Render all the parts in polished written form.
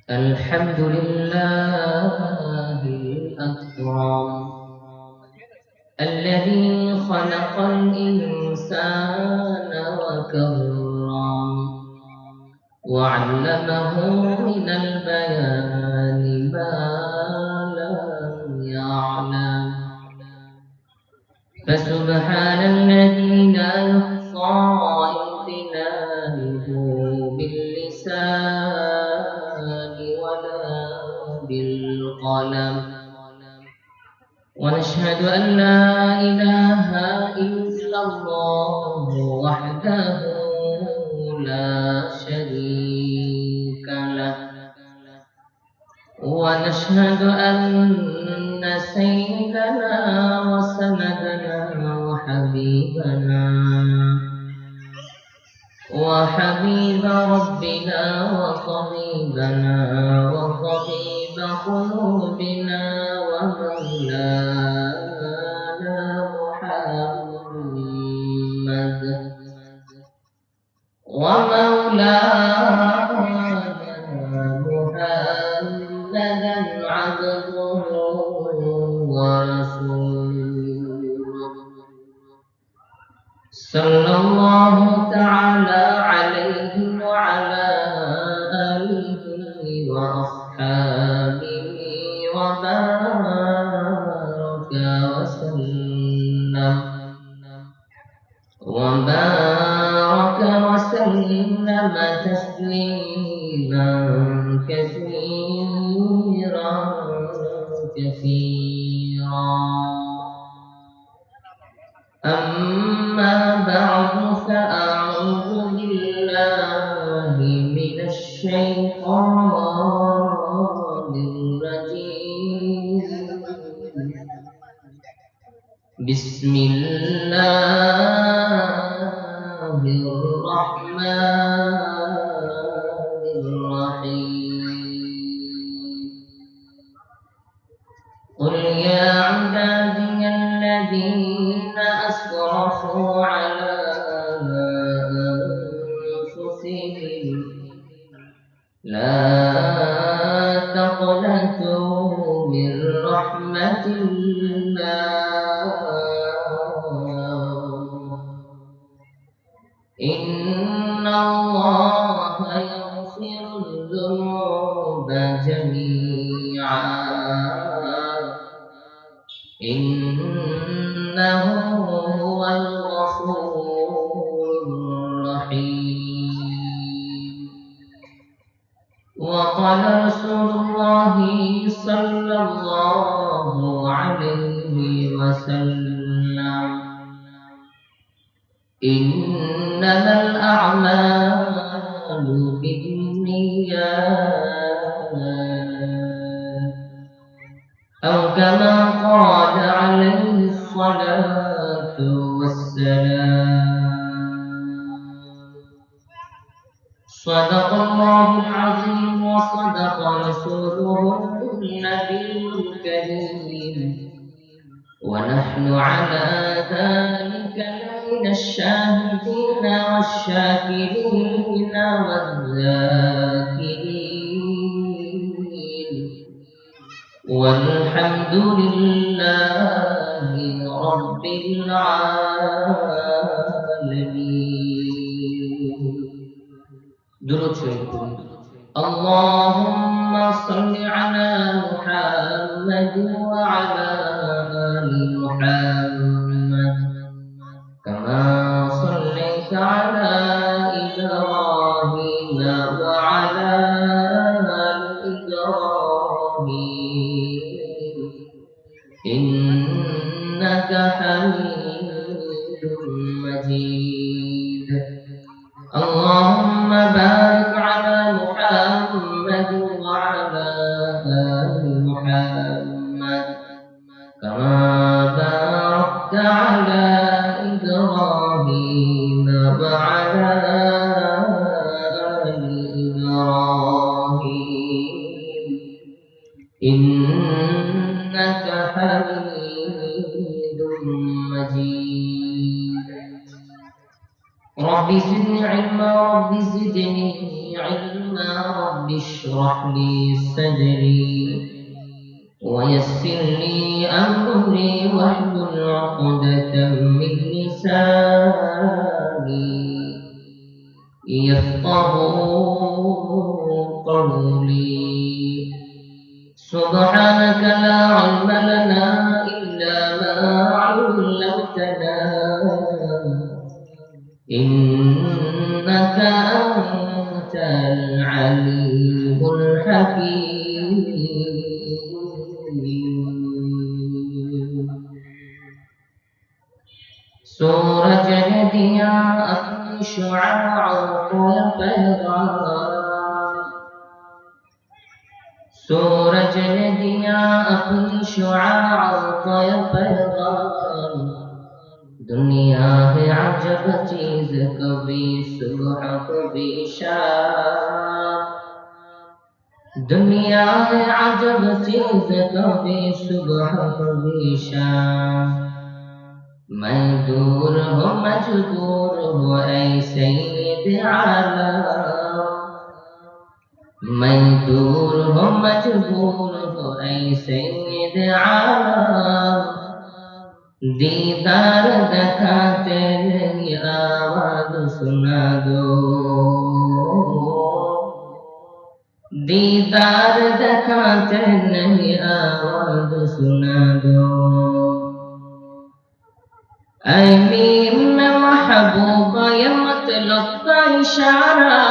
الحمد لله الأكرم الذي خلق الإنسان وكرم وعلمه من البيان ما لم يعلم فسبحان الذي لا يحصى امتنانه باللسان ولا بالقلم ونشهد أن لا إله إلا الله وحده لا شريك له ونشهد أن سيدنا وسندنا وحبيب ربنا وطبيبنا وطبيب قلوبنا ومولانا محمد محمدا عبده ورسوله صلى الله تعالى عليه وعلى آله وأصحابه وبارك وسلم تسليما كثيرا أما بعد فأعوذ بالله من الشيطان الرجيم بسم الله الرحمن الرحيم قل يا عبادي الذين أسرفوا على أنفسهم لا تقنطوا من رحمة الله إن الله يغفر الذنوب جميعا إنه هو الغفور الرحيم وقال رسول الله صلى الله عليه وسلم إنما الأعمال بالنيات أو كما قال عليه الصلاة والسلام صدق الله العظيم وصدق رسوله النبي الكريم ونحن على ذلك من الشاهدين والشاكرين والذاكرين والحمد لله رب العالمين درود شريف اللهم صل على محمد وعلى آل محمد كما صليت على إبراهيم وعلى آل إبراهيم إنك حميد مجيد اللهم بارك على محمد وعلى آل محمد كما باركت على إبراهيم وعلى آل إبراهيم إنك حميد مجيد رب زدني علما رب زدني علما رب اشرح لي صدري ويسر لي أمري واحلل عقدة من لساني يفقهوا قولي سبحانك لا علم لنا إلا ما علمتنا إنك أنت العليم الحكيم सूरज ने दिया अपनी शुआओं को पैगाम सूरज ने दिया अपनी शुआओं को पैगाम दुनिया है अजब चीज कभी सुबह कभी शाम दुनिया है अजब चीज कभी सुबह कभी शाम मैं दूर हूँ मजबूर हूँ ऐ सैयद आलम मैं दूर हूँ मजबूर हूँ ऐ सैयद आलम दीदार दिखाते नहीं आवाज सुना दो दीदार दिखाते नहीं आवाज सुना दो मीम में महबूबा ये मतलब का इशारा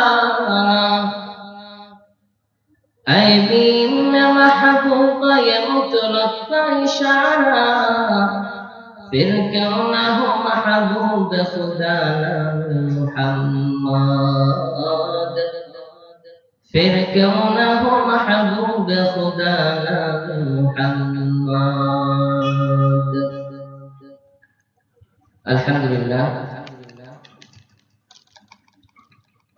मीम में महबूबा ये मतलब का इशारा फिर क्यों ना हो महबूब खुदा नाम मुहम्मद फिर क्यों ना हो महबूब खुदा नाम मुहम्मद আলহামদুলিল্লাহ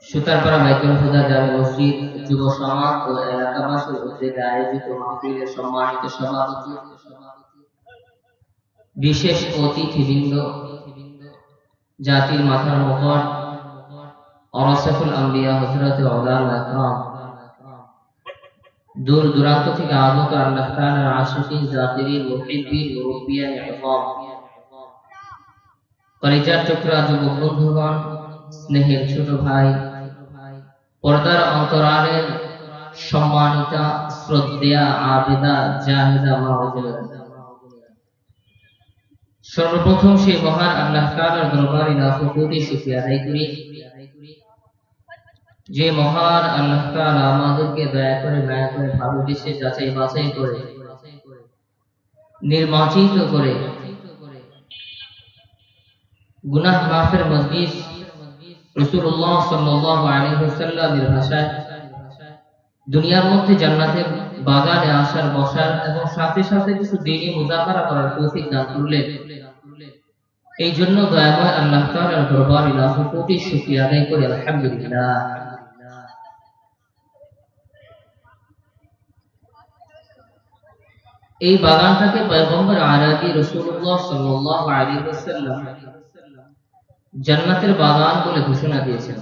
সুতারপাড়া মাইকেল হুদা জামে মসজিদ যুব সমাজ ও এলাকাবাসীর উদ্যোগে আয়োজিত মাহফিলের সম্মানিত সভাপতি বিশেষ অতিথিবৃন্দ জাতির মাথার মুকুট ওয়ারাসাতুল আম্বিয়া হযরত উলামা ইকরাম দূর দূরান্ত থেকে আগত আল্লাহ তাআলার আশিকিন জাকিরিন মুহিব্বিন মুরব্বিয়ান ইকরাম কলিজার টুকরা যুবক বন্ধুগণ স্নেহের ছোট ভাই পর্দার অন্তরালের সম্মানিতা শ্রদ্ধেয়া আবেদা জাহিদা মা ও বোনেরা সর্বপ্রথম সেই মহান আল্লাহ তাআলার দরবারে লাখো কোটি শুকরিয়া আদায় করি যে মহান আল্লাহ তাআলা আমাদেরকে দয়া করে মায়া করে ভালোবেসে যাচাই বাছাই করে নির্বাচিত করে গুনাহ মাফের মজলিস রাসূলুল্লাহ সাল্লাল্লাহু আলাইহি ওয়াসাল্লামের ভাষায় দুনিয়ার মধ্যে জান্নাতের বাগানে আসার বসার এবং সাথে সাথে কিছু দ্বীনি মুযাকারা করার তৌফিক দান করলেন এই জন্য দয়াময় আল্লাহ তাআলার দরবারে লাখো কোটি শুকরিয়া আদায় করি আলহামদুলিল্লাহ এই বাগানটাকে পয়গম্বর আরবি রাসূলুল্লাহ সাল্লাল্লাহু আলাইহি ওয়াসাল্লাম জান্নাতের বাগান বলে ঘোষণা দিয়েছেন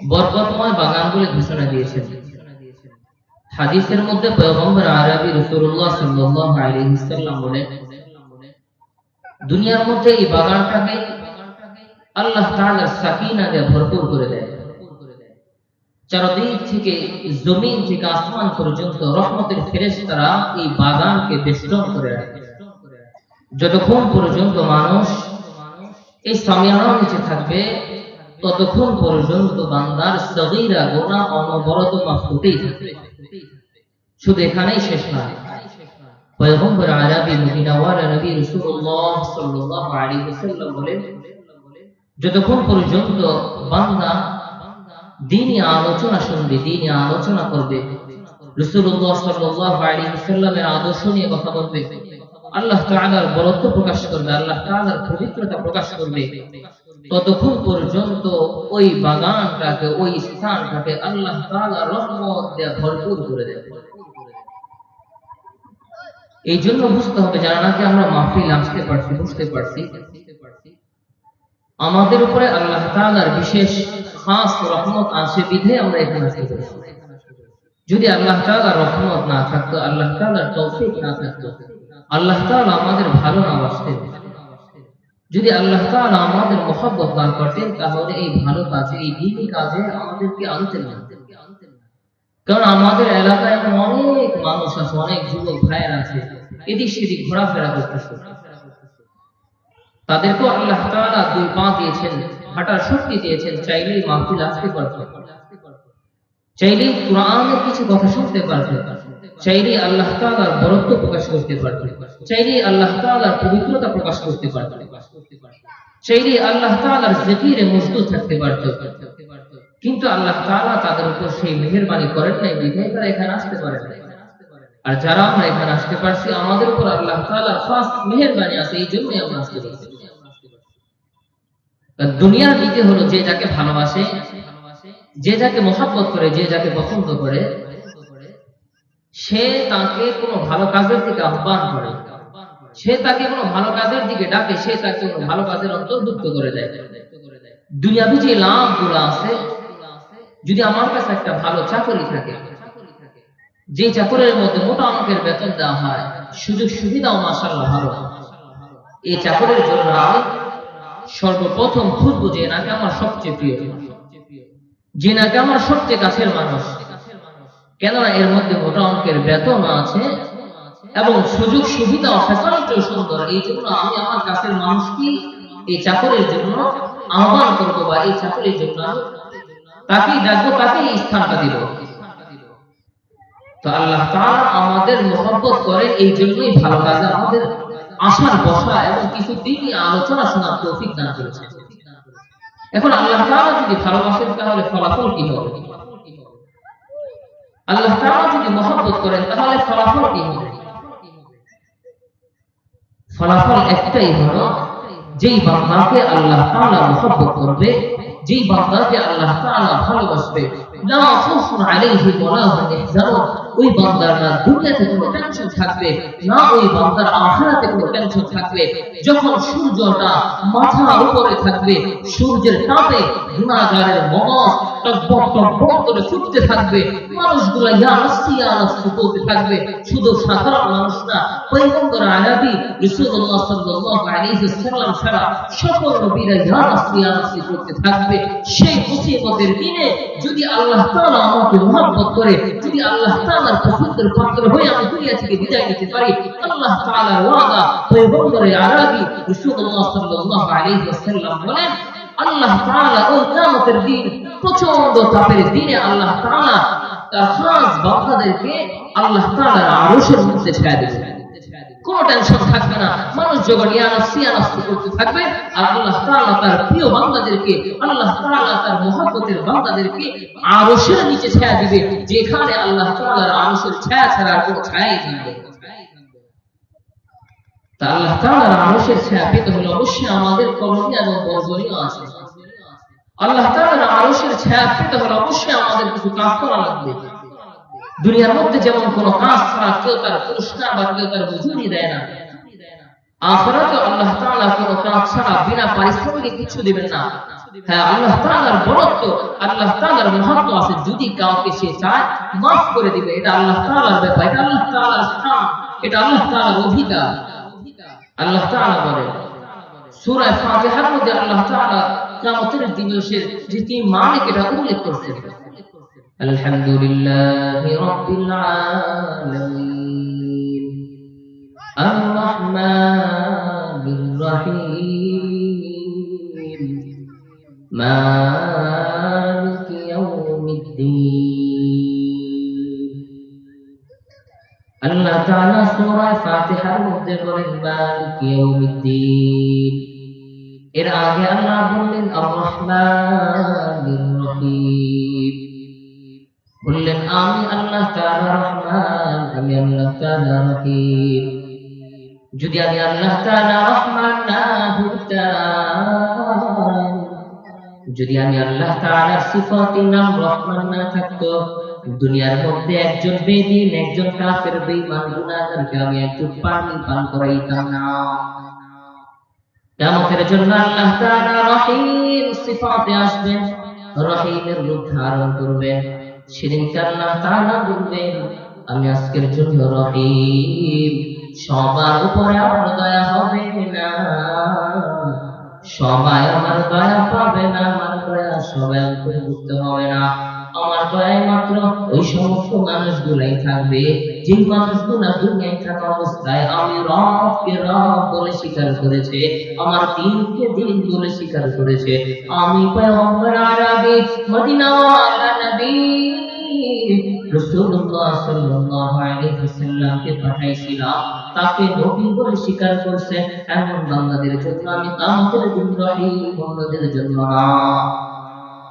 বরকতময় বাগান বলে ঘোষণা দিয়েছেন হাদিসের মধ্যে পয়গম্বর আরবি রাসূলুল্লাহ সাল্লাল্লাহু আলাইহি ওয়াসাল্লাম বলেন দুনিয়ার মধ্যে এই বাগানটাকে আল্লাহ তাআলার সাকিনা দিয়ে ভরপুর করে দেয় চারদিক থেকে জমিন থেকে আসমান পর্যন্ত রহমতের ফেরেশতারা এই বাগানকে বেষ্টন করে রাখে যতক্ষণ পর্যন্ত মানুষ এই সামিয়ানার নিচে থাকবে ততক্ষণ পর্যন্ত বান্দার সগীরা গুনাহ অনবরত মাফ হতেই থাকবে শুধু এখানেই শেষ নয় পয়গম্বর আরবি মদিনাওয়ালা নবী রাসূলুল্লাহ সাল্লাল্লাহু আলাইহি ওয়াসাল্লাম বলেন যতক্ষণ পর্যন্ত বান্দা দ্বীনি আলোচনা শুনবে দ্বীনি আলোচনা করবে রাসূলুল্লাহ সাল্লাল্লাহু আলাইহি ওয়াসাল্লামের আদর্শ নিয়ে কথা বলবে আল্লাহ তাআলার বরত্ব প্রকাশ করবে আল্লাহ তাআলার পবিত্রতা প্রকাশ করবে ততক্ষণ পর্যন্ত ওই বাগানটাকে ওই স্থানটাকে আল্লাহ তাআলা রহমত দিয়ে ভরপুর করে দেবে এই জন্য বুঝতে হবে যারা নাকি আমরা মাহফিল আসতে পারছি বুঝতে পারছি আমাদের উপরে আল্লাহ তাআলার বিশেষ খাস রহমত আছে বিধে আমরা এখানে আসতে পেরেছি। যদি আল্লাহ তাআলার রহমত না থাকতো, আল্লাহ তাআলার তৌফিক না থাকতো, আল্লাহ তাআলা আমাদের ভালো না বাসতেন, যদি আল্লাহ তাআলা আমাদের মহব্বত না করতেন, তাহলে এই ভালো কাজে, এই দ্বীনি কাজে আমাদেরকে আনতেন না। কারণ আমাদের এলাকায় অনেক মানুষ আছে, অনেক যুবক ভাইয়ের আছে, এদিক সেদিক ঘোরাফেরা করতেছে। তাদেরকেও আল্লাহ তাআলা দুই পা দিয়েছেন, হাঁটার শক্তি দিয়েছেন, চাইলেই মাহফিল আসতে পারবে, চাইলেই কোরআনের কিছু কথা শুনতে পারবে, চাইলেই আল্লাহ তাআলার বরত্ব প্রকাশ করতে পারবে, চাইলেই আল্লাহ তাআলার পবিত্রতা প্রকাশ করতে পারবে, চাইলেই আল্লাহ তাআলার জিকিরে মশগুল থাকতে পারবে। কিন্তু আল্লাহ তাআলা তাদের উপর সেই মেহেরবানি করেন নাই, বিধায় তারা এখানে আসতে পারে না। আর যারা আমরা এখানে আসতে পারছি, আমাদের উপর আল্লাহ তাআলার খাস মেহেরবানি আছে, এই জন্যই আমরা আসতে পারছি। দুনিয়ার নীতি হলো যে যাকে ভালোবাসে, যে যাকে মহব্বত করে, যে যাকে পছন্দ করে, সে তাকে কোনো ভালো কাজের দিকে আহ্বান করে, সে তাকে কোনো ভালো কাজের দিকে ডাকে, সে তাকে কোনো ভালো কাজের অন্তর্ভুক্ত করে দেয়। দুনিয়াবি যে লাভগুলো আছে, যদি আমার কাছে একটা ভালো চাকরি থাকে, যে চাকরির মধ্যে মোটা অঙ্কের বেতন দেওয়া হয়, সুযোগ সুবিধাও মাশাআল্লাহ ভালো, এই চাকরির জন্য আমি সর্বপ্রথম খুঁজবো যে নাকি আমার সবচেয়ে প্রিয়, যে নাকি আমার সবচেয়ে কাছের মানুষ। কেননা এর মধ্যে মোটা অঙ্কের বেতন আছে এবং সুযোগ সুবিধা ফ্যাসিলিটিও সুন্দর। এই জন্য আমি আমার কাছের মানুষকে এই চাকরির জন্য আহ্বান করবো, বা এই চাকরির জন্য তাকেই ডাকবো, তাকেই স্থানটা দিব। তো আল্লাহ তাআলা আমাদের মহব্বত করে, এই জন্যই ভালো কাজে আমাদের আসার বসা এবং কিছু দিনই আলোচনা শোনার তৌফিক দান করেছে। এখন আল্লাহ তাআলা যদি ভালোবাসেন, তাহলে ফলাফল কি হবে? আল্লাহ তাআলা যদি মহব্বত করেন, তাহলে ফলাফল কি হবে? ফলাফল একটাই হলো, যেই বান্দাকে আল্লাহ তাআলা মহব্বত করবে, যেই বান্দাকে আল্লাহ তাআলা ভালোবাসবে, লা খাউফুন আলাইহিম ওয়া লা হুম ইয়াহজানুন, ওই বান্দার না দুনিয়াতে কোনো টেনশন থাকবে না, ওই বান্দার আখিরাতে কোনো টেনশন থাকবে। যখন সূর্যটা মাথার উপরে থাকবে, সূর্যের তাপে গুনাহগারের মগজ টকবক টকবক করে ফুটতে থাকবে, মানুষগুলো ইয়া নাফসি বলতে থাকবে। শুধু সাধারণ মানুষ না, পয়গম্বর আলাবি রাসূলুল্লাহ সাল্লাল্লাহু আলাইহি ওয়াসাল্লাম ছাড়া সকল নবীরা ইয়া নাফসি করতে থাকবে। সেই মুসিবতের দিনে যদি আল্লাহ তাআলা আমাকে মহব্বত করে, যদি আল্লাহ তাআলার পছন্দের পাত্র হয়ে আমি দুনিয়া থেকে বিদায় নিতে পারি, আল্লাহ তাআলার ওয়াদা, পয়গম্বর আলাবি রাসূলুল্লাহ সাল্লাল্লাহু আলাইহি ওয়াসাল্লাম বলেন, আল্লাহ তাআলা ওই কিয়ামতের দিন, প্রচন্ড তাপের দিনে আল্লাহ তাআলা তার খাস বান্দাদেরকে আল্লাহ তাআলার আরশের মধ্যে ছায়া দিবেন। কোনো টেনশন থাকবে না, মানুষ যখন ইয়া নাফসি করতে থাকবে, আর আল্লাহ তাআলা তার প্রিয় বান্দাদেরকে, আল্লাহ তাআলা তার মহব্বতের বান্দাদেরকে আরশের নিচে ছায়া দিবে, যেখানে আল্লাহ তাআলার আরশের ছায়া ছাড়া আর কোনো ছায়াই থাকবে না। তা আল্লাহ তাআলার আরশের ছায়া পেতে হলে অবশ্যই আমাদের করণীয় এবং বর্জনীয় আছে। আল্লাহ তাআলার আরশের ছায়া পেতে হলে অবশ্যই আমাদের কিছু কাজ করা লাগবে। দুনিয়ার মধ্যে যেমন কোনো কাজ ছাড়া কেউ তার পুরস্কার বা কেউ তার মজুরি দেয় না, আখিরাতে আল্লাহ তাআলা কোনো কাজ ছাড়া বিনা পারিশ্রমিকে কিছু দিবেন না। হ্যাঁ, আল্লাহ তাআলার বরত্ব, আল্লাহ তাআলার মহত্ব আছে, যদি কাউকে সে চায় মাফ করে দিবে। এটা আল্লাহ তাআলার ব্যাপার, এটা আল্লাহ তাআলার শান, এটা আল্লাহ তাআলার অধিকার। আল্লাহ তাআলা বলেন সূরা ফাতিহার মধ্যে, আল্লাহ তাআলা কিয়ামতের দিবসের যে তিন মালিক এটা উল্লেখ করেছেন, আলহামদুলিল্লাহি রাব্বিল আলামিন, আর রহমানির রহিম, মালিকি ইয়াউমিদ্দিন। আল্লাহ তাআলা সূরা ফাতিহার মধ্যে বলেন মালিকি ইয়াউমিদ্দিন, এর আগে আল্লাহ বললেন আর রহমানির রহিম, বললেন আমি আল্লাহ তাআলা রহমান, আমি আল্লাহ তাআলা রহিম। যদি আমি আল্লাহ তাআলা রহমান না হতাম, যদি আমি আল্লাহ তাআলার সিফাতের নাম রহমান না থাকতো, দুনিয়ার মধ্যে একজন বেদিন, একজন কাফের বেঈমান গুনাহগারকে আমি একটু পানি পান করাইতাম না। কিয়ামতের জন্য আল্লাহ তাআলা রহিম সিফাতে আসবেন, রহিমের রূপ ধারণ করবেন, সেদিনকে আল্লাহ তাআলা বলবেন, আমি আজকের জন্য রহিম, সবার উপরে আমার দয়া হবে না, সবাই আমার দয়া পাবে না, আমার দয়া সবাই অন্তর্ভুক্ত হবে না। আমার দয়ায় মাত্র ওই সমস্ত মানুষগুলাই থাকবে যে মানুষগুলা দুনিয়ায় থাকা অবস্থায় আমি রবকে রব বলে স্বীকার করেছে, আমার দিনকে দিন বলে স্বীকার করেছে। আমি পয়গম্বর আরবি মদিনা ওয়ালা নবী রাসূলুল্লাহ সাল্লাল্লাহু আলাইহি ওয়াসাল্লামকে পাঠাইছিলাম, তাকে নবী বলে স্বীকার করছে এমন বান্দাদের জন্য আমি কিয়ামতের দিন রহিম, বান্দাদের জন্য না।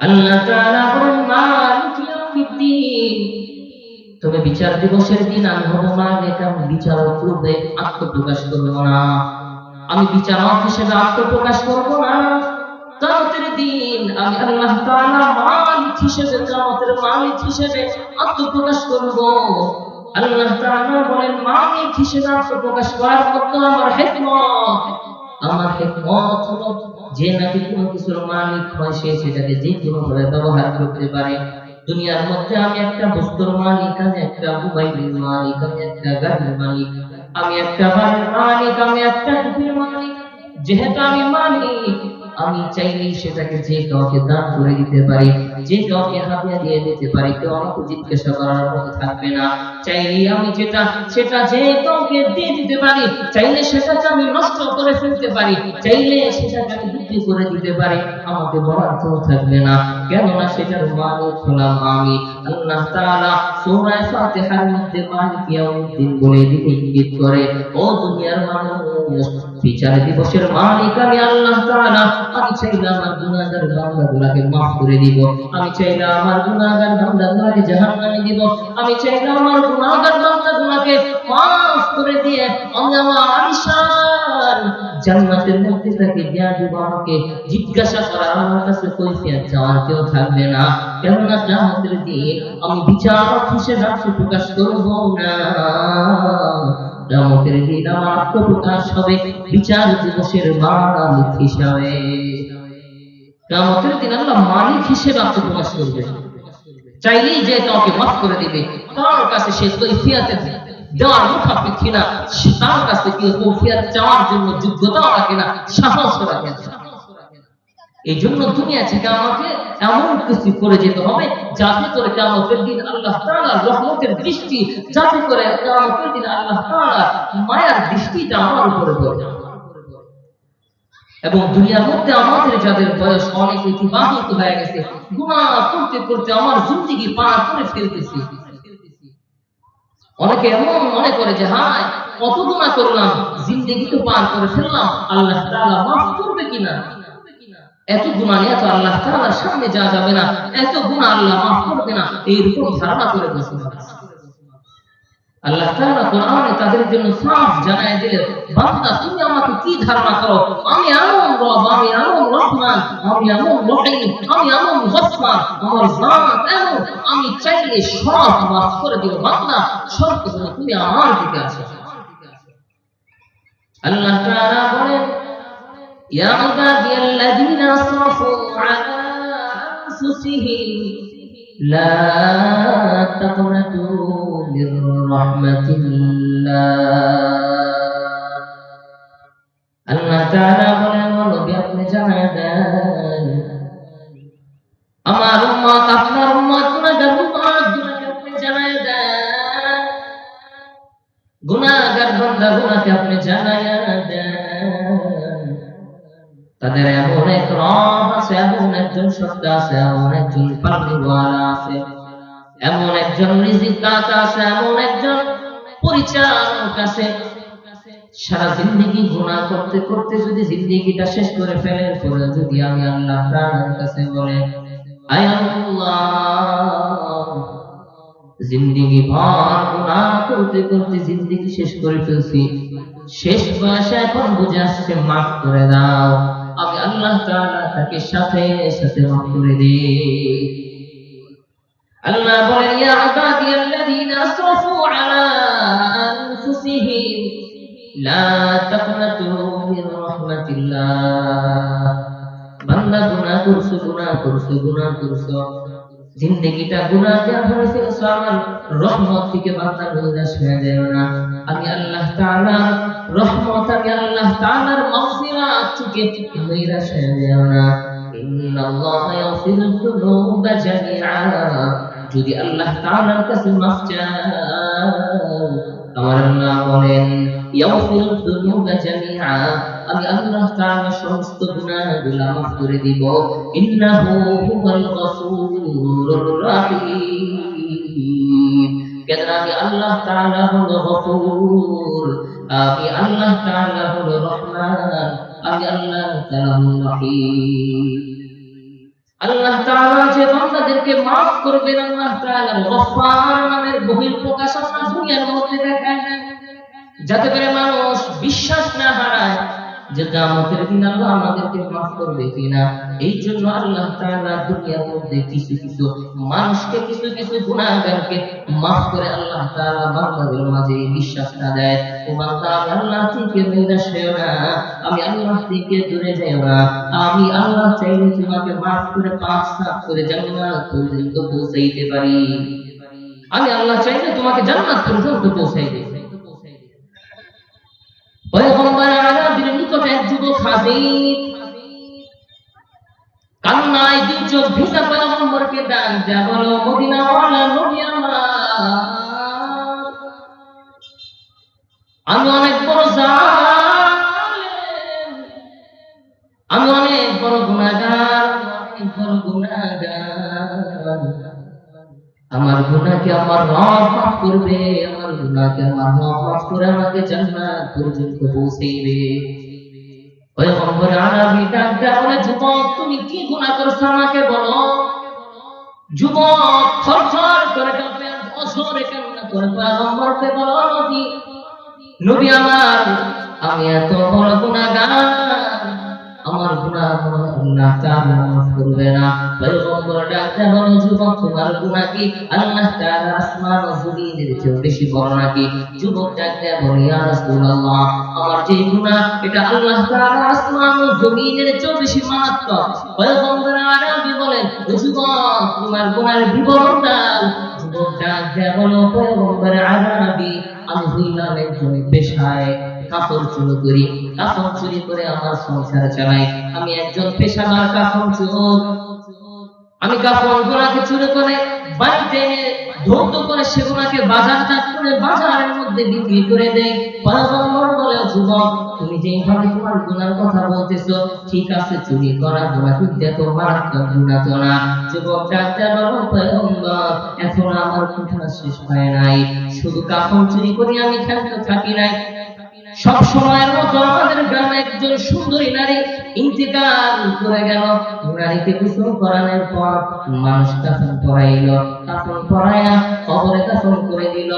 আল্লাহ তাআলা বলেন মালিক ইয়াউমিদ্দিন, তবে বিচার দিবসের দিন আমি হব মালিক, আমি বিচারক রূপে আত্মপ্রকাশ করব না, আমি বিচারক হিসেবে আত্মপ্রকাশ করব না। কিয়ামতের দিন আমি আল্লাহ তাআলা মালিক হিসেবে, কিয়ামতের মালিক হিসেবে আত্মপ্রকাশ করব। আল্লাহ তাআলা বলেন মালিক হিসেবে আত্মপ্রকাশ করার মতো আমার হিকমত, আমার হিকমত হলো যে নাকি কোনো কিছুর মালিক হয় সে সেটাকে যে কোনো ভাবে ব্যবহার করতে পারে। দুনিয়ার মধ্যে আমি একটা বস্তুর মালিক, আমি একটা মোবাইলের মালিক, আমি একটা গাড়ির মালিক, আমি একটা বাড়ির মালিক, আমি একটা টুপির মালিক। যেহেতু আমি মালিক, আমি চাইলেই সেটাকে যে কাউকে দান করে দিতে পারি, যে কাউকে হাদিয়া দিয়ে দিতে পারি, কেউ আমাকে জিজ্ঞাসা করার মতো থাকবে না। চাইলেই আমি সেটা যে কাউকে দিয়ে দিতে পারি, চাইলে সেটাকে আমি নষ্ট করে ফেলতে পারি, চাইলে সেটাকে আমি বিক্রি করে দিতে পারি, আমাকে বলার কেউ থাকবে না, কেননা সেটার মালিক হলাম আমি। আল্লাহ তাআলা সূরা ফাতিহার মধ্যে মালিক ইয়াউমিদ্দিন বলে দিতে ইঙ্গিত করে, ও দুনিয়ার মানুষ, বিচার দিবসের মালিক আমি আল্লাহ তাআলা। আমি চাইলে আমার গুনাহগার বান্দাগুলোকে মাফ করে দিব, আমি চাইলে আমার গুনাহগার বান্দাগুলোকে জাহান্নামে দিব, আমি চাইলে আমার গুনাহগার বান্দাগুলোকে মাফ করে দিয়ে আমি আমার আলিশান জান্নাতের মধ্যে তাকে দিয়া দিব। আমাকে জিজ্ঞাসা করার, আমার কাছে কৈফিয়ত চাওয়ার কেউ থাকবে না, কেননা কিয়ামতের দিন আমি বিচারক হিসেবে আত্মপ্রকাশ করব না। কিয়ামতের দিন আমার আত্মপ্রকাশ হবে বিচার দিবসের মালিক হিসাবে। কিয়ামতের দিন আল্লাহ মালিক হিসেবে আত্মপ্রকাশ করবে, চাইলেই যে কাউকে মাফ করে দিবে, তার কাছে সে কৈফিয়ত দেওয়ার মুখাপেক্ষী কিনা, তার কাছে কেউ কৈফিয়ত চাওয়ার জন্য যোগ্যতাও রাখে না, সাহসও রাখে না। এই জন্য দুনিয়া থেকে আমাকে এমন কিছু করে যেতে হবে যাতে করে কিয়ামতের দিন আল্লাহ তাআলার রহমতের দৃষ্টি, যাতে করে কিয়ামতের দিন আল্লাহ তাআলার মায়ার দৃষ্টিটা আমার উপরে পড়ে। এবং দুনিয়ার মধ্যে আমাদের যাদের বয়স অনেক অতিবাহিত হয়ে গেছে, গুনাহ করতে করতে আমার জিন্দেগি পার করে ফেলতেছি, অনেকে এমন মনে করে যে হায় কত গুনাহ করলাম, জিন্দেগি তো পার করে ফেললাম, আল্লাহ তাআলা মাফ করবে কিনা, এত গুনাহ নিয়ে তো আল্লাহ তাআলার সামনে যাওয়া যাবে না, এত গুনাহ আল্লাহ মাফ করবে না, এইরকম ধারণা করে বসে আছে। আল্লাহ তাআলা কোরআনে তাদের জন্য সাফ জানায় দিলেন, বান্দা তুমি আমাকে কি ধারণা করো, আমি এমন রব, আমি এমন রহমান, আমি এমন রহিম, আমি এমন গফফার, আমার জাত এমন, আমি চাইলে সব মাফ করে দিব। বান্দা শর্ত হলো তুমি আমার দিকে আসো। আল্লাহ তাআলা বলেন, ইয়া ইবাদিয়াল্লাযীনা আসরাফু আলা আনফুসিহিম লা তাকনাতু মির রাহমাতিল্লাহ। আল্লাহ তাআলা বলেন, ও নবী আপনি জানায় দেন আমার উম্মত, আপনার উম্মত গুনাহগার উম্মতগুলোকে আপনি জানায় দেন, গুনাহগার বান্দাগুলোকে আপনি জানায় দেন, তাদের এমন এক রব আছে, এমন একজন সত্তা আছে, এমন একজন পালনওয়ালা আছে, এমন একজন রিজিক দাতা আছে, এমন একজন পরিচালক আছে। সারা জিন্দেগি গুনাহ করতে করতে যদি জিন্দেগিটা শেষ করে ফেলে, পরে যদি আমি আল্লাহ তাআলার কাছে বলে, আয় আল্লাহ, জিন্দেগি ভর গুনাহ করতে করতে জিন্দেগি শেষ করে ফেলছি, শেষ বয়সে এখন বুঝে আসছে, মাফ করে দাও, আমি আল্লাহ তাআলা তাকে সাথে সাথে মাফ করে দেই। আল্লাহ বলেন, ইয়া ইবাদিয়াল্লাযীনা আসরাফু আলা আনফুসিহিম লা তাকনাতু মির রাহমাতিল্লাহ। বান্দা গুনাহ করছো, গুনাহ করছো, গুনাহ করছো, জিন্দেগিটা গুনাহ দিয়ে ভরেছিল, আমার রহমত থেকে বান্দা নিরাশ হয়ে যায় না। আমি আল্লাহ তাআলার রহমত, আমি আল্লাহ তাআলার মাগফিরাত থেকে নিরাশ হয়ে যায় না। ইন্নাল্লাহা ইয়াগফিরুয যুনুবা জামিআ, যদি আল্লাহ তাআলার কাছে মাফ চাও, আমার আল্লাহ বলেন ইয়াগফিরুয যুনুবা জামিআ, আমি আল্লাহ তাআলা সমস্ত গুনাহগুলো মাফ করে দিব। ইন্নাহু হুয়াল গফুরুর রাহিম, কেন আমি আল্লাহ তাআলা হলো গফুর, আমি আল্লাহ তাআলা হলো রহমান, আমি আল্লাহ তাআলা হলো রহিম। আল্লাহ তাআলা যে বান্দাদেরকে maaf করবেন, আল্লাহ তাআলা গফফার নামের বহির প্রকাশ আমরা দুনিয়ার মধ্যে দেখায় না, যাতে করে মানুষ বিশ্বাস না হারায় যে কিয়ামতের দিন আল্লাহ আমাদেরকে maaf করবে কিনা। এই জন্য আল্লাহ তাআলা দুনিয়ার মধ্যে কিছু কিছু মানুষকে, কিছু কিছু গুনাহগারকে maaf করে আল্লাহ তাআলা বান্দাদের মাঝে বিশ্বাসটা দেয়। ও বান্দা, আল্লাহ থেকে নিরাশ হয়ো না, আমি আল্লাহ থেকে দূরে যাইও না। আমি আল্লাহ চাইলে তোমাকে maaf করে পাঁচ সাত করে জান্নাত পর্যন্ত পৌঁছাইতে পারি। আমি আল্লাহ চাইলে তোমাকে জান্নাত পর্যন্ত পৌঁছাই দেব। পয়গম্বর আরবীর নিকটে এক যুবক হাজির, কান্নায় দুই চোখ ভিজা পয়গম্বরকে ডাক দেয়া বলো, মদিনাওয়ালা নবী আমার, আমি অনেক বড় জালেম, আমি অনেক বড় গুনাহগার, অনেক বড় গুনাহগার। আমার গুনাহকে আমার রব মাফ করবে, আমার গুনাহকে আমার রব মাফ করে আমাকে জান্নাত পর্যন্ত পৌঁছাইবে। পয়গম্বর আরবী ডাক দেয়া বলে, যুবক তুমি কি গুনাহ করেছো আমাকে বলো। যুবক থরথর করে কাঁপে, অঝরে কান্না করে পয়গম্বরকে বলো, নবী, নবী আমার, আমি এত বড় গুনাহগার, আমার গুনাহ আল্লাহ তাআলা মাফ করবে না। পয়গম্বর ডাক দেয়া বলে, যুবক তোমার গুনাহ কি আল্লাহ তাআলা আসমান ও জমিনের চেয়ে বেশি বড় নাকি? যুবক ডাক দেয়া বলে, ইয়া রাসূলুল্লাহ, আমার যে গুনাহ এটা আল্লাহ তাআলা আসমান ও জমিনের চেয়ে বেশি মারাত্মক। পয়গম্বর আরবী বলেন, ও যুবক তোমার গুনাহের বিবরণ দাও। যুবক ডাক দেয়া বলে, পয়গম্বর আরবী, আমি হইলাম একজন পেশায় কাপড় চুরি করি, কাপড় চুরি করে আমার সংসার চালাই। আমি একজন পেশাদার কাপড় চোর। আমি কাপড় গুনাকে চুরি করে বাড়িতে এনে ধৌত করে সেগুলোকে বাজারজাত করে বাজারের মধ্যে বিক্রি করে দেই। পয়গম্বর বলে, যুবক তুমি যেভাবে তোমার গুনার কথা বলতেছো, ঠিক আছে, চুরি করা গুনাহ কিন্তু এত মারাত্মক গুনাহ তো না। যুবক ডাকতে বলো, পয়গম্বর এখন আমার কথা শেষ হয় নাই, শুধু কাপড় চুরি করি আমি ক্ষান্ত থাকি নাই। সব সময়ের মতো আমাদের গ্রামে একজন সুন্দরী নারী ইন্তেকাল করে গেল। নারীকে গোসল করানোর পর মানুষ কাফন পরাইল, কাফন পরাইয়া কবরে দাফন করে দিল।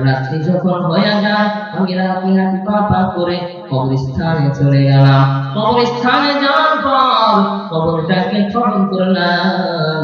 রাত্রি যখন হয়ে যায়, আমি রাতে হাতে পা করে কবরস্থানে চলে গেলাম। কবরস্থানে যাওয়ার পর কবরটাকে খনন করলাম।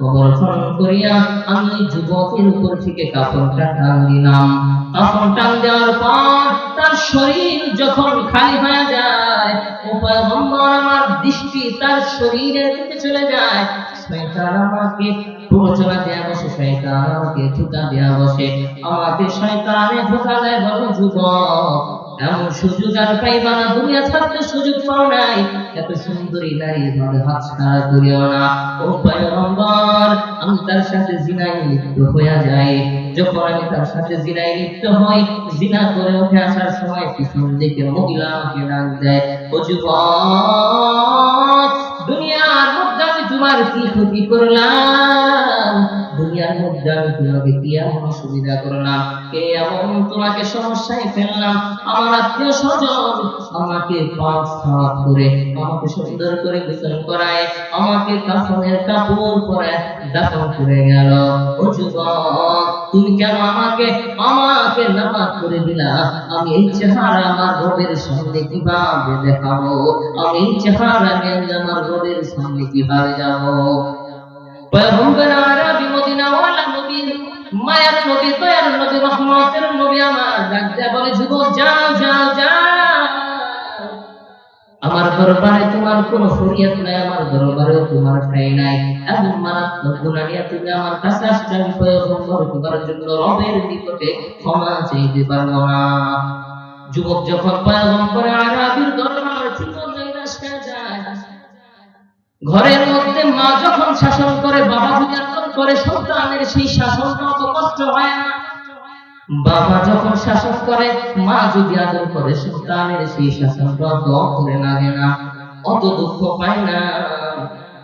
কবর খনন করিয়া আমি যুবকের উপর থেকে কাপড়টা টান দিলাম। কাপড় টান দেওয়ার পর তার শরীর যখন খালি হয়ে যায়, ও পয়গম্বর আমার দৃষ্টি তার শরীরের দিকে চলে যায়। শয়তান আমাকে প্ররোচনা দেয়া বসে, শয়তান আমাকে ধোঁকা দেয়া বসে, আমাকে শয়তানে ধোঁকা দেয়। বলো, যুবক এমন সুযোগ আর পাইবা না, দুনিয়া থাকতে সুযোগ পাও নাই, এত সুন্দরী নারী ভাবে হাতছাড়া করিও না। ও পয়গম্বর, আমি তার সাথে জিনায় লিপ্ত হয়ে যাই। যখন আমি তার সাথে জিনায় লিপ্ত হই, জিনা করে উঠে আসার সময় পিছন দিকে মহিলা আমাকে ডাক দেয়, ও যুবক, দুনিয়ার মধ্যে আমি তোমার কি ক্ষতি করলাম? দুনিয়ার মধ্যে আমি তোমাকে কি এমন সুবিধা করলাম, কে এমন তোমাকে সমস্যায় ফেললাম? আমার আত্মীয় স্বজন আমাকে পাঁচ সাত করে, আমাকে সুন্দর করে গোসল করায়, আমাকে কাফনের কাপড় পরায় দাফন করে গেল। ও যুবক, তুমি কেন আমাকে আমাকে নাপাক করে দিলা? আমি এই চেহারা আমার রবের সামনে কিভাবে দেখাবো? আমি এই চেহারা নিয়ে আমার রবের সামনে কিভাবে যাব? পয়গম্বর আরবী মদিনাওয়ালা নবী, মায়ার নবী, দয়ার নবী, রহমতের নবী আমার ডাক দেয়া বলে, যুবক যাও যাও যাও, আমার দরবারে তোমার কোনো ফরিয়াদ নাই, আমার দরবারেও তোমার ঠাঁই নাই। এমন মারাত্মক গুনাহ নিয়ে তুমি আমার কাছে আসলে আমি পয়গম্বর তোমার জন্য রবের নিকটে ক্ষমা চাইতে পারবো না। যুবক যখন পয়গম্বরে আরাবির দরবার থেকে নিরাশ যায়, ঘরের মধ্যে মা যখন শাসন করে, বাবা নিয়ন্ত্রণ করে, সন্তানের সেই শাসনটা অত কষ্ট হয় না। বাবা যখন শাসন করে, মা যদি আদর করে, সন্তানের সেই শাসনটা অত করে লাগে না, অত দুঃখ পায় না।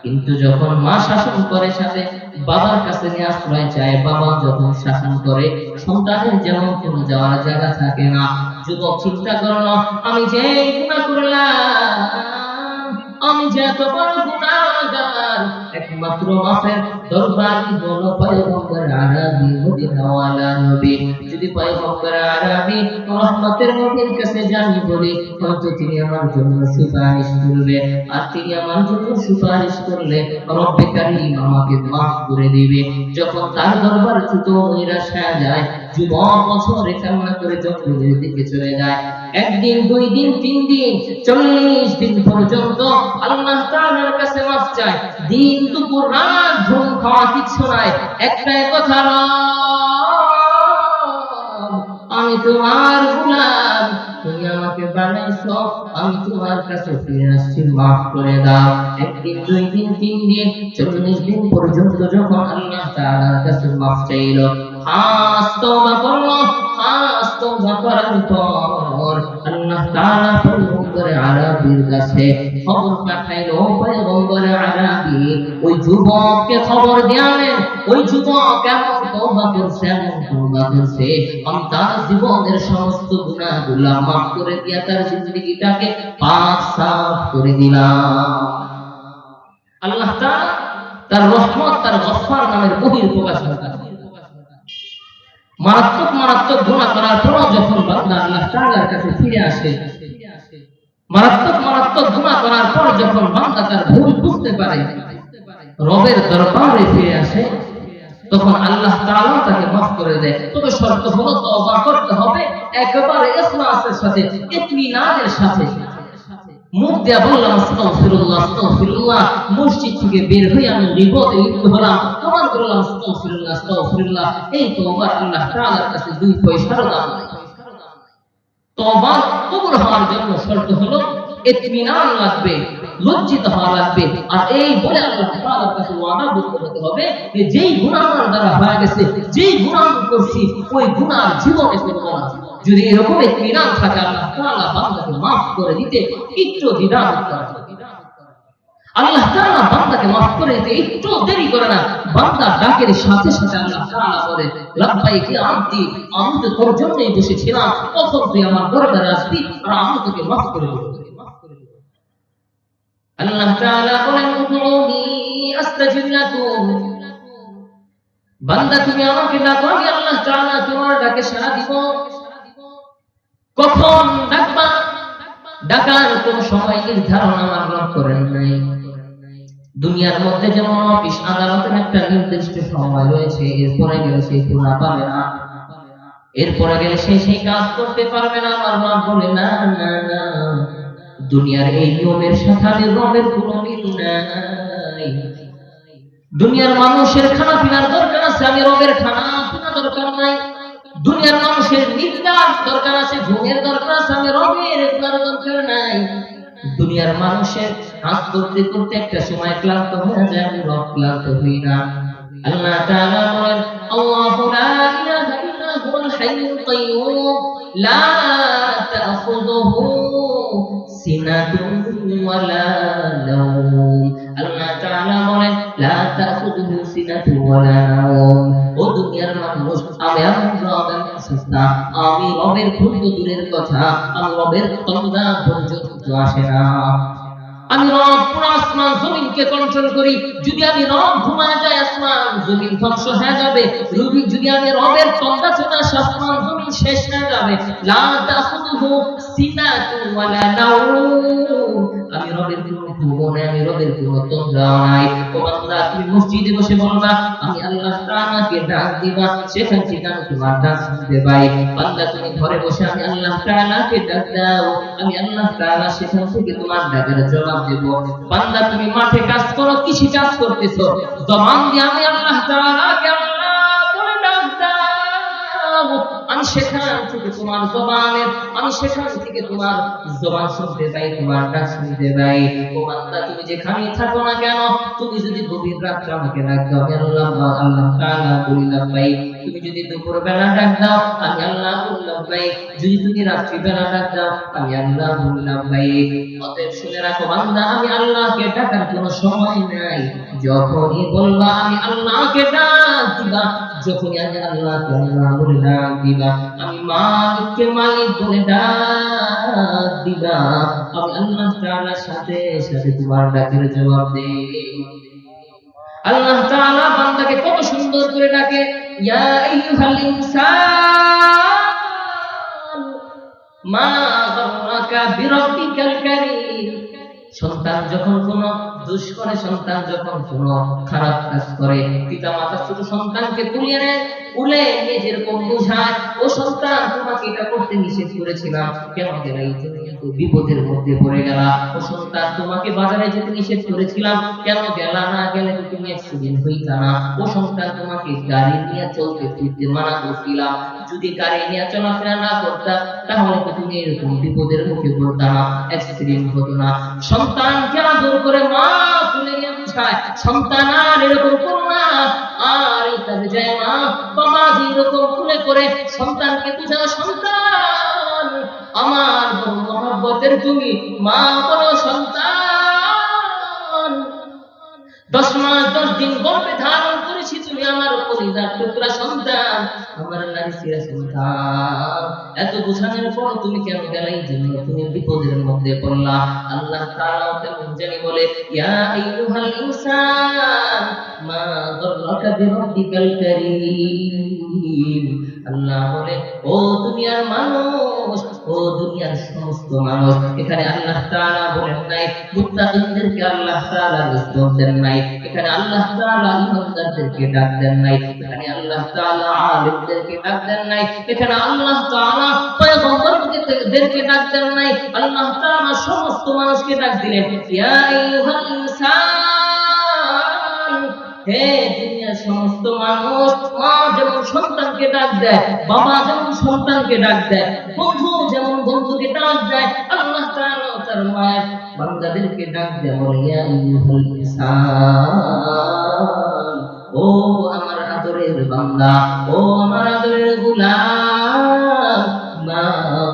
কিন্তু যখন মা শাসন করে, সাথে বাবার কাছে নিয়ে আশ্রয় চায়, বাবা যখন শাসন করে, সন্তানের যেমন কোনো যাওয়ার জায়গা থাকে না। যুবক চিন্তা করলো, আমি যে গুনাহ করলাম, আমি যে এত বড় গুনাহগার, একমাত্র মাফের দরবারি হলো পয়গম্বর আরবি মদিনাওয়ালা নবী। যদি পয়গম্বর আরবি রহমতের নবীর কাছে যাই বলি, হয়তো তিনি আমার জন্য সুপারিশ করবে, আর তিনি আমার জন্য সুপারিশ করলে রব্বে কারীম আমাকে মাফ করে দিবে। যখন তার দরবার ছুটো নিরাশ হয়ে যায়, যুবক বছরে কান্না করে জঙ্গলের দিকে চলে যায়। একদিন, দুই দিন, তিন দিন, 40 দিন পর্যন্ত আল্লাহ তাআলার কাছে মাফ চায়। দিন দুপুর রাত ঘুম খাওয়া কিচ্ছু নাই, একটাই কথা, আমি তোমার গোলাম, তুমি আমাকে বানাইছো, আমি তোমার কাছে ফিরে আসছি, মাফ করে দাও। একদিন, দুই দিন, তিন দিন, 40 দিন পর্যন্ত যখন আল্লাহ তাআলার কাছে মাফ চাইলো, খাস তওবা করলো, খাস তওবা করার পর আল্লাহ তাআলা পয়গম্বর আরবির কাছে খবর পাঠাইলো, পয়গম্বর আরবি ওই যুবককে খবর দিলেন, ওই যুবক এমন তওবা করছে, এমন তওবা করছে, আমি তার জীবনের সমস্ত গুনাহগুলো মাফ করে দিয়া তার জিন্দেগিটাকে পাক সাফ করে দিলাম। আল্লাহ তাআলা তার রহমত, তার গফফার নামের বহির প্রকাশ করেন। মারাত্মক মারাত্মক গুনাহ করার পর যখন বান্দা আল্লাহ তাআলার কাছে ফিরে আসে, মারাত্মক মারাত্মক গুনাহ করার পর যখন বান্দা তার ভুল বুঝতে পারে, রবের দরবারে ফিরে আসে, তখন আল্লাহ তাআলা তাকে মাফ করে দেয়। তবে শর্ত হলো তওবা করতে হবে একেবারে ইখলাসের সাথে, ইতমিনানের সাথে। মুখ দিয়া বললাম আস্তাগফিরুল্লাহ আস্তাগফিরুল্লাহ, মসজিদ থেকে বের হয়ে আমি বিপদে লিপ্ত হলাম, প্রমাণ করলাম আস্তাগফিরুল্লাহ আস্তাগফিরুল্লাহ, এই তওবা আল্লাহ তাআলার কাছে 2 পয়সারও দাম নাই। তওবা কবুল হওয়ার জন্য শর্ত হলো ইতমিনান লাগবে, লজ্জিত হওয়া লাগবে। আর এই বলে আল্লাহ তাআলার কাছে ওয়াদা করতে হবে যে যেই গুনাহ আমার দ্বারা হয়ে গেছে, যেই গুনাহ আমি করছি, ওই গুনাহ জীবনে করব না। যদি এরকম ইতমিনান থাকে, আল্লাহ তাআলা বান্দাকে মাফ করে দিতে একটু দ্বিধাবোধ করে না। আল্লাহ তাআলা বান্দাকে মাফ করে দিতে একটু দেরি করে না। বান্দা ডাকের সাথে সাথে আল্লাহ তাআলা বলে, লাব্বাইক ইয়া আবদি, আমি তো তোর জন্যই বসেছিলাম, কখন তুই আমার দরবারে আসবি আর আমি তোকে মাফ করে দেব। আল্লাহ তাআলা বলেন, উদউনি আস্তাজিব লাকুম, বান্দা তুমি আমাকে ডাকো, আমি আল্লাহ তাআলা তোমার ডাকে সাড়া দিব। কখন ডাকবা, ডাকার কোন সময় নির্ধারণ আমার রব করেন নাই। দুনিয়ার মধ্যে যেমন অফিস আদালতের একটা নির্দিষ্ট সময় রয়েছে, এরপরে গেলে সেই গুনাহ পাবে না, এরপরে গেলে সেই কাজ করতে পারবে না। আমার রব বলে, না না না, দুনিয়ার এই নিয়মের সাথে রবের কোনো মিল নাই। দুনিয়ার মানুষের খানা পিনার দরকার আছে, আমি রবের খানা পিনা দরকার নাই। দুনিয়ার মানুষের নিদ্রার দরকার আছে, ঘুমের দরকার আছে, আমি রবের দরকার নাই। দুনিয়ার মানুষের কাজ করতে করতে একটা সময় ক্লান্ত হয়ে যায়, আমি রব ক্লান্ত হই না। আল্লাহ তাআলা বলেন, আল্লাহু লা ইলাহা ইল্লা হুয়াল হাইয়ুল কাইয়্যুম লা তাখুযুহু সিনাতুন ওয়ালা নাওম। আল্লাহ তাআলা বলেন, লা তাখুযুহু সিনাতুন ওয়ালা নাওম। ও দুনিয়ার মানুষ, আমি রবের সত্তা, আমি রবের ক্ষুদ্র দূরের কথা, আমি রবের তন্দা পর্যন্ত আসে না। আমি রব পুরো আসমান জমিনকে কন্ট্রোল করি। যদি আমি রব ঘুমায় যায়, আসমান জমিন ধ্বংস হয়ে যাবে। যদি আমি রবের তন্দা চলে আসে, আসমান জমিন শেষ হয়ে যাবে। লা তাখুযুহু সিনাতু ওয়ালা নাউম, আমি রবের কোনো ঘুমও নাই, আমি রবের কোনো তন্দ্রাও নাই। ও বান্দা তুমি মসজিদে বসে বলবা আমি আল্লাহ তাআলাকে ডাক দিবা, সেখান থেকে আমি তোমার ডাক শুনতে পাই। বান্দা তুমি ঘরে বসে আমি আল্লাহ তাআলাকে ডাক দাও, আমি আল্লাহ তাআলা সেখান থেকে তোমার ডাকের জবাব দেব। বান্দা তুমি মাঠে কাজ করো, কৃষি কাজ করতেছো, জবান দিয়ে আমি আল্লাহ তাআলাকে আল্লাহ বলে ডাক দাও, আমি সেখান থেকে তোমার জবানের, আমি সেখান থেকে তোমার জবান শুনতে পাই, তোমার ডাক শুনতে পাই। ও বান্দা তুমি যেখানেই থাকো না কেন, তুমি যদি গভীর রাত্রে আমাকে ডাক দাও আমি আল্লাহ আল্লাহ তাআলা বলিলাম ভাই, তুমি যদি দুপুর বেলা ডাক দাও আমি আল্লাহ বললাম ভাই, যদি তুমি রাত্রি বেলা ডাক দাও আমি আল্লাহ বললাম ভাই। অতএব শুনে রাখো বান্দা, আমি আল্লাহকে ডাকার কোনো সময় নাই, যখনই বলবা আমি আল্লাহকে ডাক দিবা, যখনই আমি আল্লাহকে আল্লাহ বলে ডাক দিবা, আমি মালিককে মালিক বলে ডাক দিবা, আমি আল্লাহ তাআলার সাথে সাথে তোমার ডাকের জবাব দেব। আল্লাহ তাআলা বান্দাকে কত সুন্দর করে ডাকে, ইয়া আইয়ুহাল ইনসান মা গাররাকা বিরাব্বিকাল কারীম। সন্তান যখন কোনো দোষ করে, সন্তান যখন কোনো খারাপ কাজ করে, পিতা মাতা ছোট সন্তানকে তুলে নেয়, উলে নিয়ে যেরকম বোঝায়, ও সন্তান তোমাকে এটা করতে নিষেধ করেছিলাম, কেন গেলে তুমি কিন্তু বিপদের মধ্যে পড়ে গেলা। ও সন্তান তোমাকে বাজারে যেতে নিষেধ করেছিলাম, কেন গেলা, না গেলে তুমি অ্যাক্সিডেন্ট হইতা না। ও সন্তান তোমাকে গাড়ি নিয়ে চলতে ফিরতে মানা করছিলাম, যদি গাড়ি নিয়ে চলাফেরা না করতা তাহলে তো তুমি এরকম বিপদের মুখে পড়তা না, অ্যাক্সিডেন্ট হতো না। সন্তানকে আদর করে মা তুলে নিয়ে বুঝায়, সন্তান আর এরকম করো না, আর এই কাজে যায় না। বাবা যেরকম তুলে করে সন্তানকে বুঝায়, সন্তান আমার বড় মহব্বতের তুমি মা, বড় সন্তান 10 মাস 10 দিন গর্ভে ধারণ করেছি, তুমি আমার কলিজার টুকরা সন্তান, আমার নারীরা সন্তান, এত বোঝানোর পর তুমি কেন গেলে এই জন্য তুমি বিপদের মধ্যে পড়লা। আল্লাহ তাআলা কেমন জানি বলে, ইয়া আইয়ুহাল ইনসান মা গাররাকা বিরাব্বিকাল কারীম। আল্লাহ বলে, ও দুনিয়ার মানুষ, ও দুনিয়ার সমস্ত মানুষ। এখানে আল্লাহ তাআলা বলেন নাই মুত্তাকিনদেরকে আল্লাহ তাআলা রিজওয়ান দেন নাই, এখানে আল্লাহ তাআলা ইমানদারদেরকে ডাক দেন নাই, এখানে আল্লাহ তাআলা আলেমদেরকে ডাক দেন নাই, এখানে আল্লাহ তাআলা পয়গম্বরদেরকে ডাক দেন নাই, আল্লাহ তাআলা সমস্ত মানুষকে ডাক দিলেন, ইয়া আইয়ুহাল ইনসান, হে দুনিয়ার সমস্ত মানুষ। মা যেমন সন্তানকে ডাক দেয়, বাবা যেমন সন্তানকে ডাক দেয়, বন্ধু যেমন বন্ধুকে ডাক দেয়, আল্লাহ তাআলা তার মায়ের বান্দাদেরকে ডাক দেয়, ইয়া আইয়ুহাল ইনসান, ও আমার আদরের বান্দা, ও আমার আদরের গোলাম, মা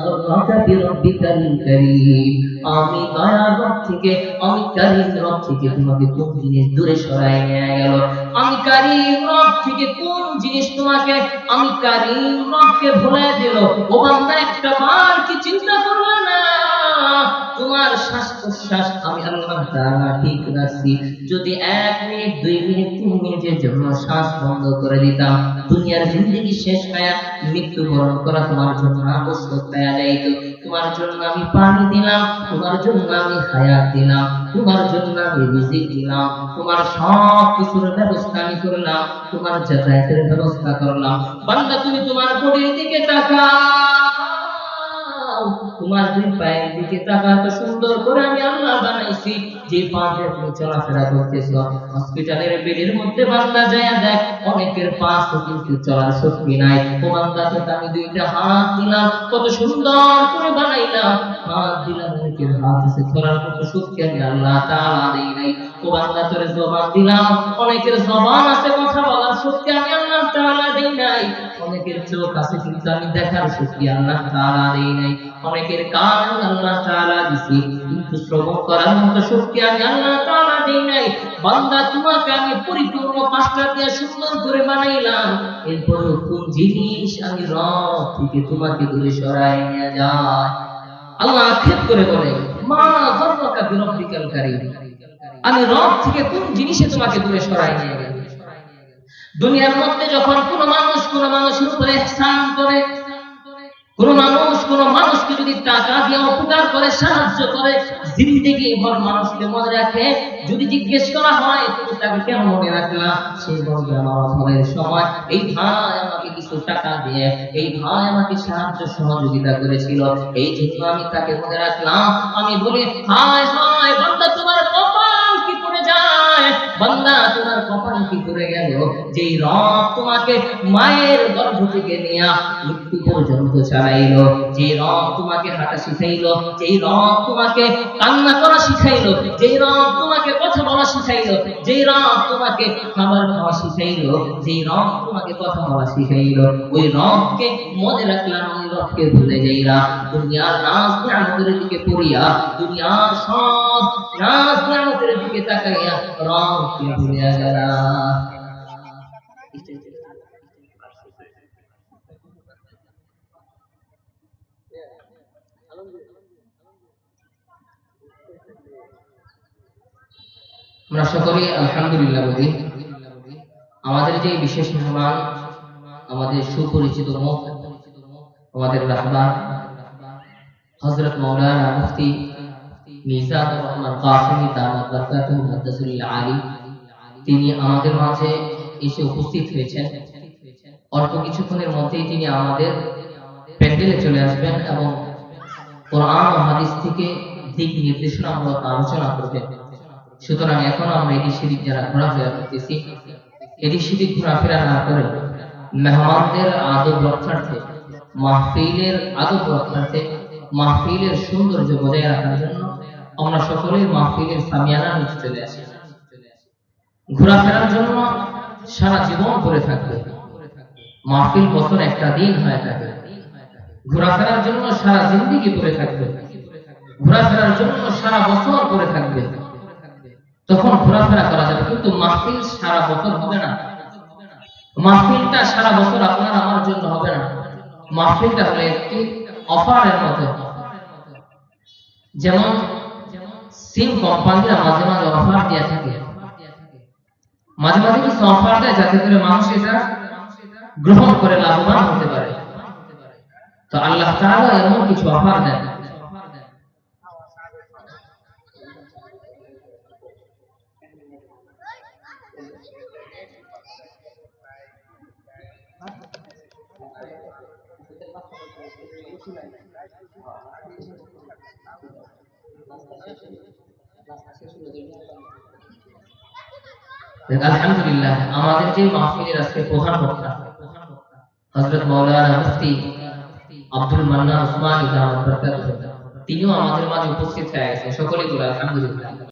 গাররাকা বিরাব্বিকাল কারীম, আমি দয়ার রব থেকে, আমি কারীম রব থেকে তোমাকে কোন জিনিস দূরে সরাই নিয়ে গেল? আমি কারীম রব থেকে কোন জিনিস তোমাকে, আমি কারীম রবকে ভুলে দিল? ও বান্দা একটা বার কি চিন্তা করবে না, তোমার শ্বাস প্রশ্বাস আমি আল্লাহ তাআলা ঠিক রাখছি, যদি 1 মিনিট 2 মিনিট 3 মিনিটের জন্য শ্বাস বন্ধ করে দিতাম, দুনিয়ার জিন্দেগি শেষ হয়ে মৃত্যুবরণ করা তোমার জন্য আবশ্যক হয়ে যাইত। তোমার জন্য আমি পানি দিলাম, তোমার জন্য আমি হায়াত দিলাম, তোমার জন্য আমি রিজিক দিলাম, তোমার সব কিছুর ব্যবস্থা আমি করলাম, তোমার যাতায়াতের ব্যবস্থা করলাম। বান্দা তুমি তোমার বডির দিকে তাকাও, তোমার দুই পায়ের দিকে তাকাও, তো সুন্দর করে আমি আল্লাহ বানাইছি, যে পা দিয়ে তুমি চলাফেরা করতেছো। হসপিটালের বেডের মধ্যে বান্দা যায় দেখ, অনেকের পা কিন্তু চলার শক্তি নাই। ও বান্দা তো আমি দুইটা হাত দিলাম, কত সুন্দর করে বানাইলাম, হাত দিলাম, অনেকের হাত আছে, চলার মতো শক্তি আমি আল্লাহ তাআলা দেই নাই। ও বান্দা তোরে জবান দিলাম, অনেকের জবান আছে, কথা বলার শক্তি আমি আল্লাহ তাআলা দেই নাই। অনেকের চোখ আছে, কিন্তু আমি দেখার শক্তি আল্লাহ তাআলা দেই নাই। অনেকের কান আল্লাহ তাআলা দিছি, কিন্তু শ্রবণ করার মতো শক্তি আমি আল্লাহ তাআলা দেই নাই। বান্দা তোমাকে আমি পরিপূর্ণ 5টা দিয়ে সুন্দর করে বানাইলাম, এরপর কোন জিনিস আমি রব থেকে তোমাকে দূরে সরাই নিয়ে যায়? আল্লাহ আক্ষেপ করে বলে, মা গাররাকা বিরাব্বিকাল কারীম, আমি রব থেকে কোন জিনিসে তোমাকে দূরে সরাই নিয়ে গেল? দুনিয়ার মধ্যে যখন কোন মানুষের উপরে ইহসান করে, কোন মানুষকে যদি টাকা দিয়ে উপকার করে, সাহায্য করে, জিন্দেগি ভর মানুষকে মনে রাখে, যদি জিজ্ঞেস করা হয় তুমি তাকে কেন মনে রাখলা, সে বলবে আমার অভাবের সময় এই ভাই আমাকে কিছু টাকা দিয়ে, এই ভাই আমাকে সাহায্য সহযোগিতা করেছিল, এই জন্য আমি তাকে মনে রাখলাম। আমি বলি হায় হায় বান্দা, তোমার কপাল কি করে যায়, বান্দা তোমার কপাল কি করে গেল, যেই রব তোমাকে মায়ের গর্ভ থেকে নিয়ে মৃত্যু পর্যন্ত চালাইলো, যে রব তোমাকে হাঁটা শিখাইলো, যেই রব তোমাকে কান্না করা শিখাইলো, যেই রব তোমাকে কথা বলা শিখাইলো, যেই রব তোমাকে খাবার খাওয়া শিখাইলো, যেই রব তোমাকে কথা বলা শিখাইলো, ওই রবকে মনে রাখলাম, ওই রবকে ভুলে যাইরা দুনিয়ার নাজ নিয়ামতের দিকে পড়িয়া, দুনিয়ার সব নাজ নিয়ামতের দিকে তাকাইয়া রবকে ভুলে গেলা। আমরা সকলে আলহামদুলিল্লাহ বলি। আমাদের যে বিশেষ মেহমান, আমাদের সুপরিচিত মুখ, আমাদের রাহবার হযরত মাওলানা মুফতি মিজানুর রহমান কাসেমী দামাত বরকাতুহু মুদ্দাসিরুল আলী, তিনি আমাদের মাঝে এসে উপস্থিত হয়েছেন। অল্প কিছুক্ষণের মধ্যেই তিনি আমাদের প্যান্ডেলে চলে আসবেন এবং কোরআন ও হাদিস থেকে দিক নির্দেশনামূলক আলোচনা করবেন। সুতরাং এখন আমরা এদিক সেদিক যারা ঘোরাফেরা করতেছি, এদিক সেদিক ঘোরাফেরা না করে মেহমানদের আদব রক্ষার্থে, মাহফিলের আদব রক্ষার্থে, মাহফিলের সৌন্দর্য বজায় রাখার জন্য আমরা সকলেই মাহফিলের সামিয়ানার নিচে চলে আসি। ঘোরাফেরার জন্য সারা জীবন করে থাকবে, মাহফিল বছর একটা দিন হয়ে থাকে। ঘোরাফেরার জন্য সারা জিন্দেগি করে থাকবে, ঘোরাফেরার জন্য সারা বছর করে থাকবে, তখন ঘোরাফেরা করা যাবে। কিন্তু মাহফিল সারা বছর হবে না, মাহফিলটা সারা বছর আপনার আমার জন্য হবে না। মাহফিলটা হলো একটি অফারের মতো, যেমন সিম কোম্পানিরা মাঝে মাঝে অফার দিয়ে থাকে, মাঝে মাঝে কিছু অফার দেয় যাতে করে মানুষ এটা গ্রহণ করে লাভবান হতে পারে। তো আল্লাহ তাআলা এমন কিছু অফার দেন। আলহামদুলিল্লাহ, আমাদের যে মাহফিলের আজকে প্রধান বক্তা হযরত মাওলানা মুফতি আব্দুল মান্নান উসমানী দামাত বরকাতুহু, তিনিও আমাদের মাঝে উপস্থিত হয়ে গেছেন। সকলেই বলে আলহামদুলিল্লাহ।